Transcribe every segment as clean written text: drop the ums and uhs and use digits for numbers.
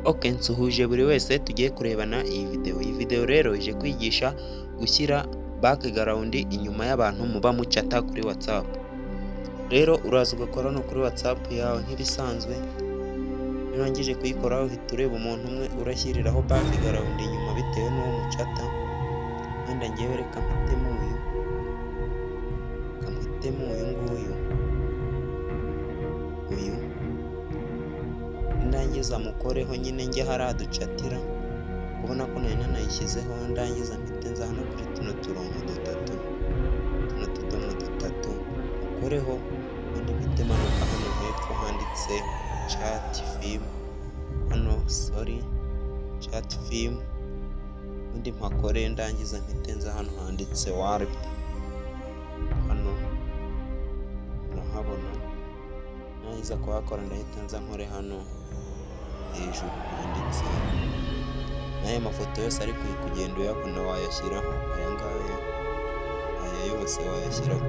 Okay, nsuhuje buri wese tugiye kurebana iyi video. Iyi video rero ije kwigisha gushyira background inyuma y'abantu muba mucata kuri WhatsApp. Rero uraza ugakora no kuri WhatsApp yawe nk'ibisanzwe, urangije kuyikoraho uhita ureba umuntu umwe urashyiriraho background inyuma bitewe n'uwo mucata. Wenda ngewe reka mpitemo uyu ndangiza mukoreho nyine njye hariya ducatira, ubona ko nari nanayishyizeho. Ndangiza mpite nza hano kuri tuno turongo dutatu, tuno tudomo dutatu mukoreho, ubundi mpite manuka hano hepfo handitse chat film, ubundi mpakore. Ndangiza mpite nza hano handitse warp, hano urahabona. Nangiza kuhakora ndahita nza nkore hano hejuru handitse, n'aya mafoto yose ari kugenda uyabona wayashyiraho. Aya ngaya, aya yose wayashyiraho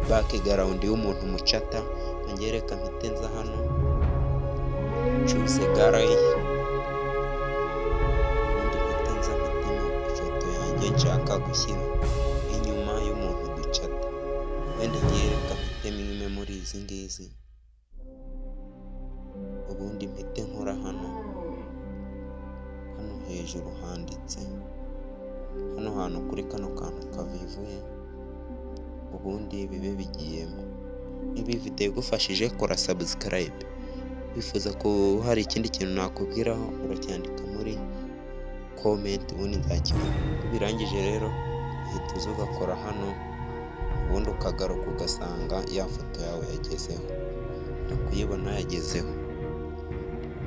background y'umuntu mucata. Ngereka mpite nza hano choose gallery, ubundi mpite nza mpitemo ifoto yanjye nshaka gushyira inyuma y'umuntu ducata. Wenda ngereka mpitemo imwe muri izi ngizi, ubundi mpite nkora hano hejuru handitse hano hantu kuri kano kantu kavivuye, ubundi bibe bigiyemo. Niba iyi video igufashije kora subscribe. Wifuza ko hari ikindi kintu nakubwiraho uracyandika muri comment, ubundi nzakibona. Birangije rero uhita uza ugakora hano, ubundi ukagaruka ugasanga ya foto yawe yagezeho. Uri kuyibona yagezeho,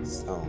sawa.